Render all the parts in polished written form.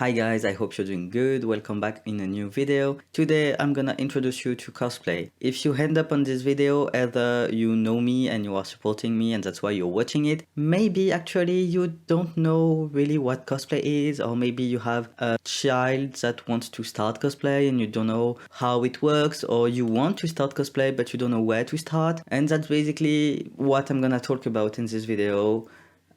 Hi guys, I hope you're doing good. Welcome back in a new video. Today I'm gonna introduce you to cosplay. If you end up on this video, either you know me and you are supporting me and that's why you're watching it. Maybe actually you don't know really what cosplay is, or maybe you have a child that wants to start cosplay and you don't know how it works, or you want to start cosplay but you don't know where to start. And that's basically what I'm gonna talk about in this video.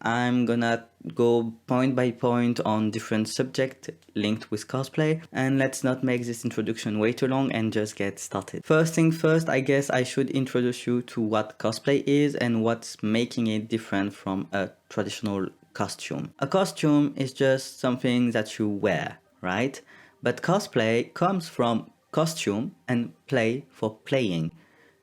I'm gonna go point by point on different subjects linked with cosplay, and let's not make this introduction way too long and just get started. First thing first, I guess I should introduce you to what cosplay is and what's making it different from a traditional costume. A costume is just something that you wear, right? But cosplay comes from costume and play for playing,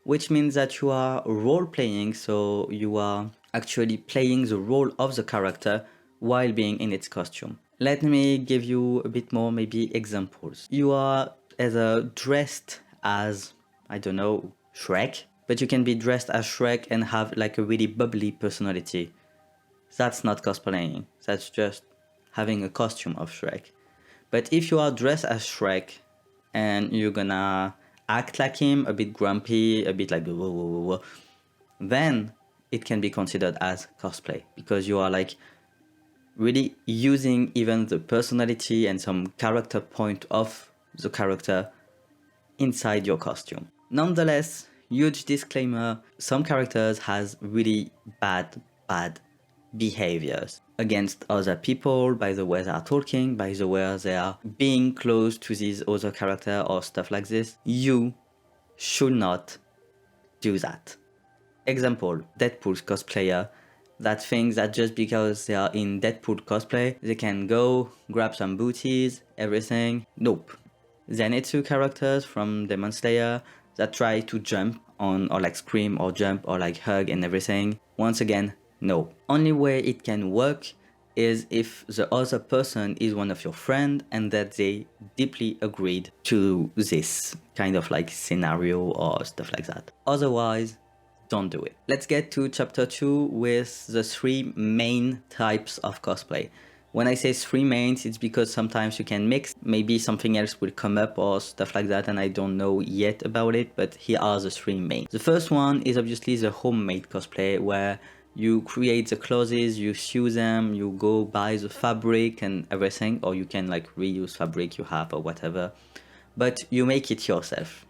which means that you are role playing, so you are actually playing the role of the character while being in its costume. Let me give you a bit more maybe examples. You are either dressed as, I don't know, Shrek, but you can be dressed as Shrek and have like a really bubbly personality. That's not cosplaying, that's just having a costume of Shrek. But if you are dressed as Shrek and you're gonna act like him, a bit grumpy, a bit like whoa, whoa, whoa, whoa, then it can be considered as cosplay, because you are like really using even the personality and some character point of the character inside your costume. Nonetheless, huge disclaimer, some characters has really bad behaviors against other people, by the way they are talking, by the way they are being close to these other character or stuff like this. You should not do that. Example, Deadpool's cosplayer that thinks that just because they are in Deadpool cosplay, they can go, grab some booties, everything. Nope. Zenitsu characters from Demon Slayer that try to jump on, or like scream or jump or like hug and everything. Once again, no. Only way it can work is if the other person is one of your friends and that they deeply agreed to this kind of like scenario or stuff like that. Otherwise, don't do it. Let's get to chapter 2 with the 3 main types of cosplay. When I say 3 mains, it's because sometimes you can mix, maybe something else will come up or stuff like that, and I don't know yet about it, but here are the 3 mains. The first one is obviously the homemade cosplay, where you create the clothes, you sew them, you go buy the fabric and everything, or you can like reuse fabric you have or whatever, but you make it yourself.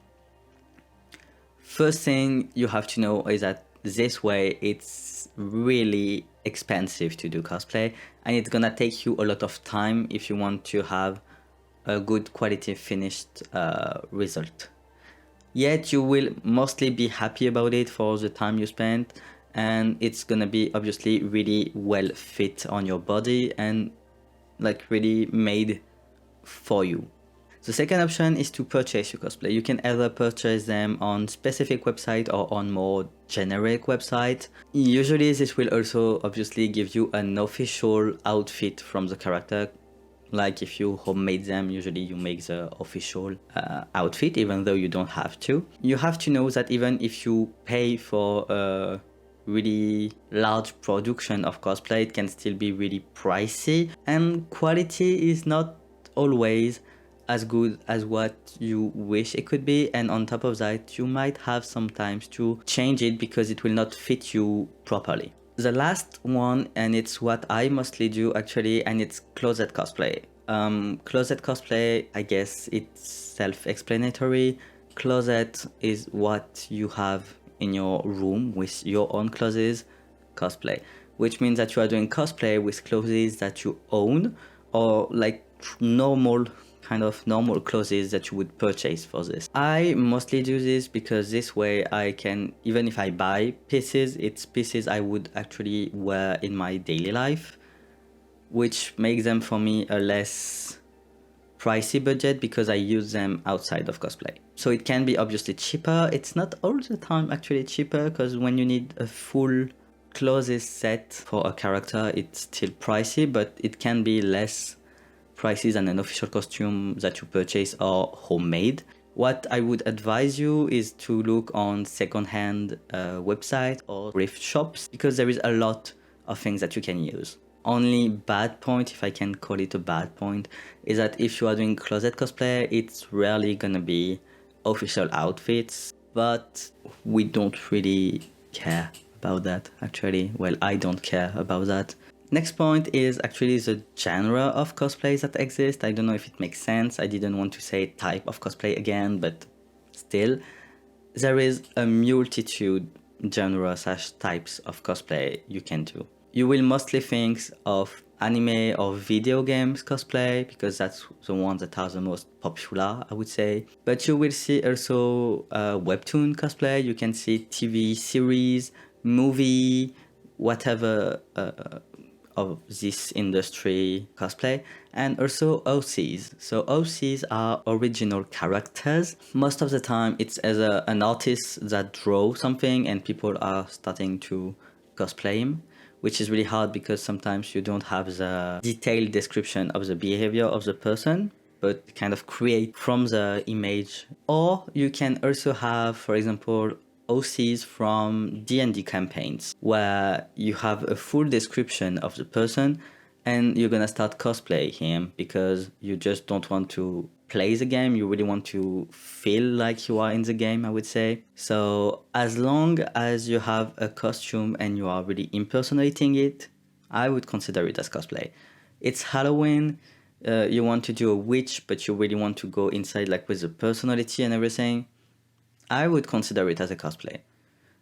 First thing you have to know is that this way it's really expensive to do cosplay, and it's gonna take you a lot of time if you want to have a good quality finished result. Yet you will mostly be happy about it for the time you spent, and it's gonna be obviously really well fit on your body and like really made for you. The second option is to purchase your cosplay. You can either purchase them on specific website or on more generic website. Usually this will also obviously give you an official outfit from the character. Like if you homemade them, usually you make the official outfit, even though you don't have to. You have to know that even if you pay for a really large production of cosplay, it can still be really pricey, and quality is not always as good as what you wish it could be, and on top of that you might have sometimes to change it because it will not fit you properly. The last one, and it's what I mostly do actually, and it's closet cosplay. Closet cosplay, I guess it's self-explanatory. Closet is what you have in your room with your own clothes. Cosplay, which means that you are doing cosplay with clothes that you own, or like normal clothes that you would purchase for this. I mostly do this because this way I can, even if I buy pieces, it's pieces I would actually wear in my daily life, which makes them for me a less pricey budget because I use them outside of cosplay. So it can be obviously cheaper. It's not all the time actually cheaper, because when you need a full clothes set for a character, it's still pricey, but it can be less prices than an official costume that you purchase or homemade. What I would advise you is to look on second-hand websites or thrift shops, because there is a lot of things that you can use. only bad point, if I can call it a bad point, is that if you are doing closet cosplay, it's rarely gonna be official outfits, but we don't really care about that, actually. Well, I don't care about that. Next point is actually the genre of cosplays that exist. I don't know if it makes sense. I didn't want to say type of cosplay again, but still, there is a multitude genre / types of cosplay you can do. You will mostly think of anime or video games cosplay because that's the ones that are the most popular, I would say. But you will see also webtoon cosplay. You can see TV series, movie, whatever of this industry cosplay, and also OCs. So OCs are original characters. Most of the time it's as an artist that draw something and people are starting to cosplay him, which is really hard because sometimes you don't have the detailed description of the behavior of the person, but kind of create from the image. Or you can also have, for example, OCs from D&D campaigns where you have a full description of the person and you're gonna start cosplay him because you just don't want to play the game, you really want to feel like you are in the game, I would say. So as long as you have a costume and you are really impersonating it, I would consider it as cosplay. It's Halloween, you want to do a witch but you really want to go inside like with the personality and everything, I would consider it as a cosplay.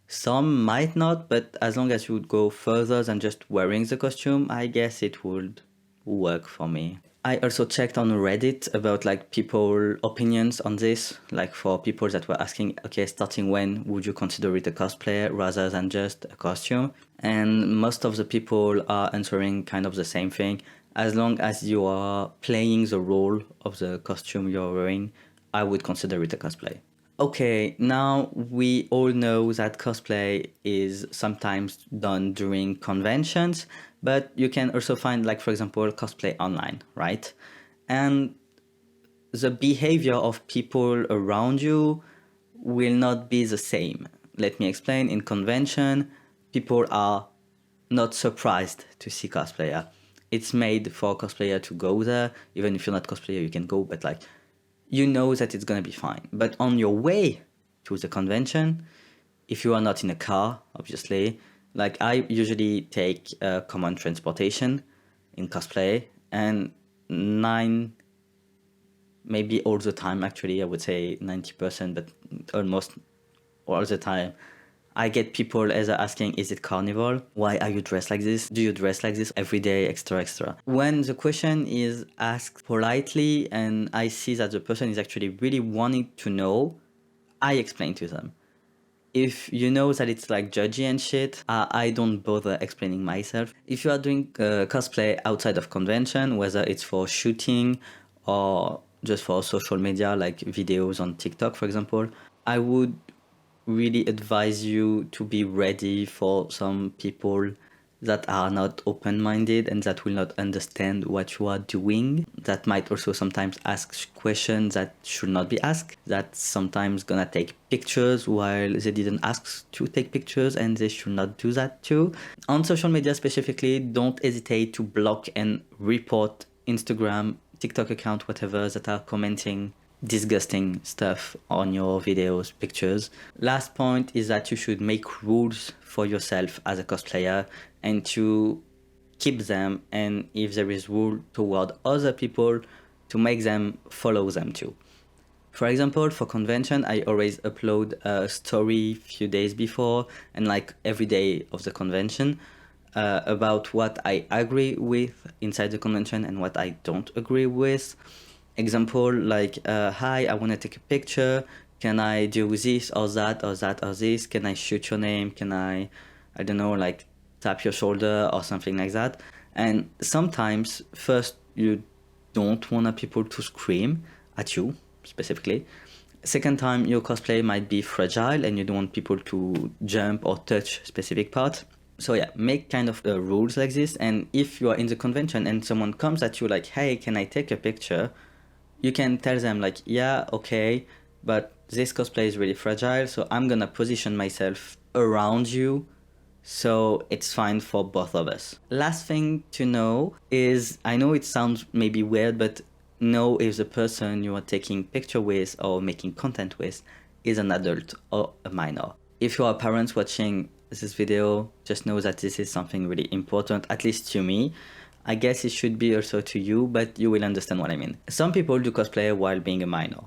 Some might not, but as long as you would go further than just wearing the costume, I guess it would work for me. I also checked on Reddit about like people opinions on this, like for people that were asking, okay, starting when would you consider it a cosplay rather than just a costume? And most of the people are answering kind of the same thing. As long as you are playing the role of the costume you're wearing, I would consider it a cosplay. Okay, now we all know that cosplay is sometimes done during conventions, but you can also find, like, for example, cosplay online, right? And the behavior of people around you will not be the same. Let me explain. In convention, people are not surprised to see cosplayer. It's made for cosplayer to go there. Even if you're not cosplayer, you can go, but like, you know that it's gonna be fine. But on your way to the convention, if you are not in a car, obviously, like I usually take common transportation in cosplay, and maybe all the time, actually, I would say 90%, but almost all the time, I get people either asking, is it carnival? Why are you dressed like this? Do you dress like this every day, extra? When the question is asked politely and I see that the person is actually really wanting to know, I explain to them. If you know that it's like judgy and shit, I don't bother explaining myself. If you are doing cosplay outside of convention, whether it's for shooting or just for social media, like videos on TikTok, for example, I would really advise you to be ready for some people that are not open-minded and that will not understand what you are doing, that might also sometimes ask questions that should not be asked, that sometimes gonna take pictures while they didn't ask to take pictures, and they should not do that too. On social media specifically, don't hesitate to block and report Instagram, TikTok account, whatever, that are commenting disgusting stuff on your videos, pictures. Last point is that you should make rules for yourself as a cosplayer and to keep them, and if there is rule toward other people, to make them follow them too. For example, for convention, I always upload a story few days before and like every day of the convention about what I agree with inside the convention and what I don't agree with. Example, like, hi, I want to take a picture. Can I do this or that or that or this? Can I shoot your name? Can I don't know, like tap your shoulder or something like that? And sometimes, first, you don't want people to scream at you, specifically. Second time, your cosplay might be fragile and you don't want people to jump or touch specific parts. So yeah, make kind of rules like this. And if you are in the convention and someone comes at you like, hey, can I take a picture? You can tell them like, yeah, okay, but this cosplay is really fragile, so I'm gonna position myself around you So it's fine for both of us. Last thing to know is, I know it sounds maybe weird, but know if the person you are taking picture with or making content with is an adult or a minor. If you are parents watching this video, just know that this is something really important, at least to me. I guess it should be also to you, but you will understand what I mean. Some people do cosplay while being a minor,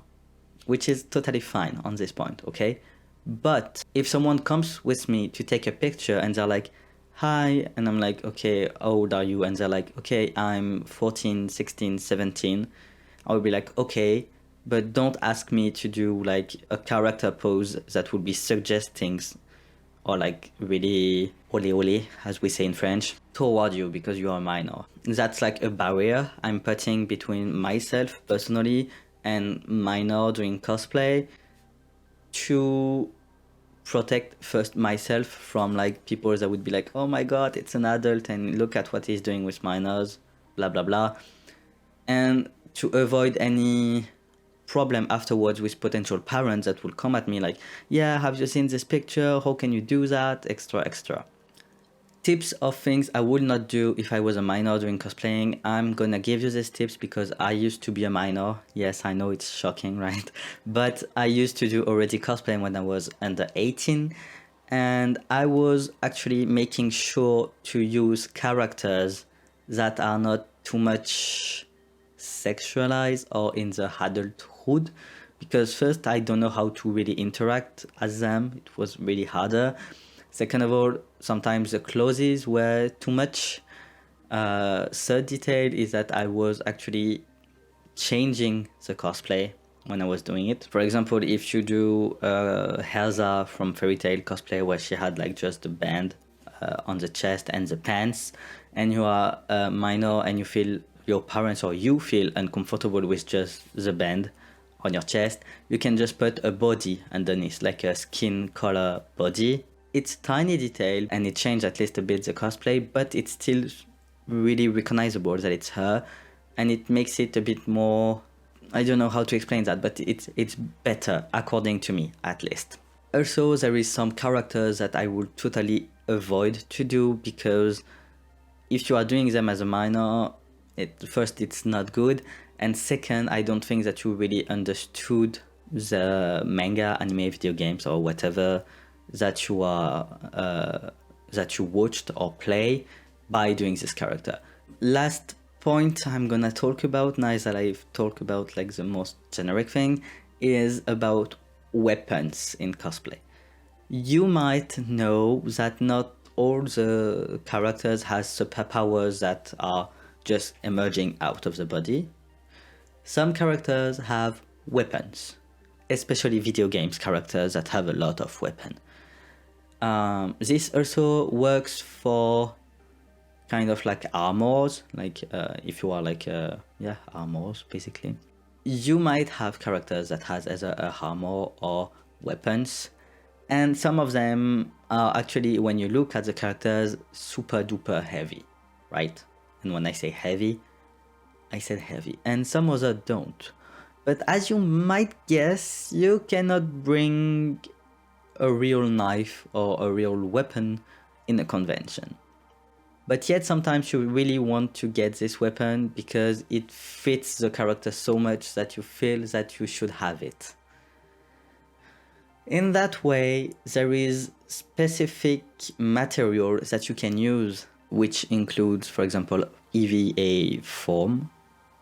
which is totally fine on this point, okay? But if someone comes with me to take a picture and they're like, hi, and I'm like, okay, how old are you? And they're like, okay, I'm 14, 16, 17. I would be like, okay, but don't ask me to do like a character pose that would be suggesting or like really ole ole, as we say in French, toward you because you are a minor. That's like a barrier I'm putting between myself personally and minor doing cosplay to protect first myself from like people that would be like, oh my god, it's an adult and look at what he's doing with minors, blah blah blah, and to avoid any problem afterwards with potential parents that will come at me like, yeah, have you seen this picture, how can you do that, extra. Tips of things I would not do if I was a minor doing cosplaying. I'm gonna give you these tips because I used to be a minor. Yes, I know it's shocking, right? But I used to do already cosplaying when I was under 18, and I was actually making sure to use characters that are not too much sexualized or in the adulthood, because first, I don't know how to really interact as them. It was really harder. Second of all, sometimes the clothes were too much. Third detail is that I was actually changing the cosplay when I was doing it. For example, if you do Elsa from Fairy Tail cosplay where she had like just the band on the chest and the pants, and you are a minor and you feel your parents or you feel uncomfortable with just the band on your chest, you can just put a body underneath, like a skin color body. It's tiny detail and it changed at least a bit the cosplay, but it's still really recognizable that it's her, and it makes it a bit more, I don't know how to explain that, but it's better according to me at least. Also, there is some characters that I would totally avoid to do because if you are doing them as a minor, first it's not good, and second, I don't think that you really understood the manga, anime, video games or whatever that you are that you watched or play by doing this character. Last point I'm gonna talk about now that I've talked about like the most generic thing is about weapons in cosplay. You might know that not all the characters has superpowers that are just emerging out of the body. Some characters have weapons, especially video games characters that have a lot of weapons. This also works for kind of like armors, like if you are like armors basically. You might have characters that has either a armor or weapons, and some of them are actually, when you look at the characters, super duper heavy, right? And when I say heavy, I said heavy, and some others don't. But as you might guess, you cannot bring a real knife or a real weapon in a convention. But yet sometimes you really want to get this weapon because it fits the character so much that you feel that you should have it. In that way, there is specific material that you can use, which includes, for example, EVA foam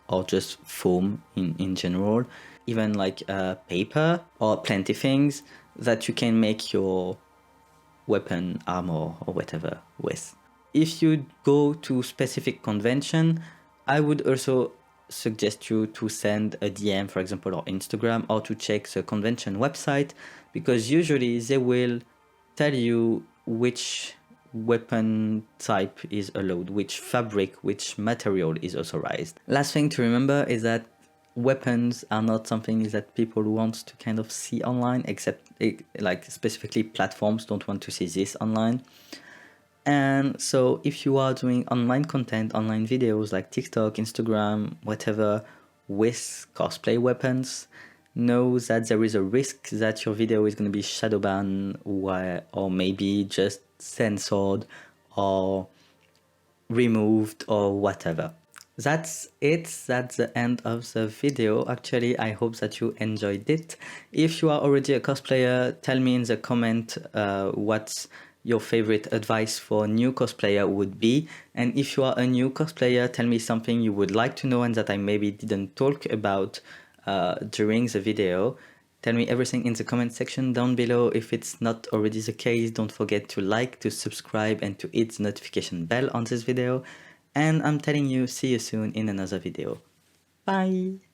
or just foam in general, even like paper or plenty things that you can make your weapon, armor or whatever with. If you go to specific convention, I would also suggest you to send a DM, for example, or Instagram, or to check the convention website, because usually they will tell you which weapon type is allowed, which fabric, which material is authorized. Last thing to remember is that weapons are not something that people want to kind of see online, except like specifically platforms don't want to see this online. And so if you are doing online content, online videos like TikTok, Instagram, whatever, with cosplay weapons, know that there is a risk that your video is going to be shadow banned or maybe just censored or removed or whatever. That's it. That's the end of the video. Actually, I hope that you enjoyed it. If you are already a cosplayer, tell me in the comment what's your favorite advice for new cosplayer would be. And if you are a new cosplayer, tell me something you would like to know and that I maybe didn't talk about during the video. Tell me everything in the comment section down below. If it's not already the case, don't forget to like, to subscribe, and to hit the notification bell on this video. And I'm telling you, see you soon in another video. Bye!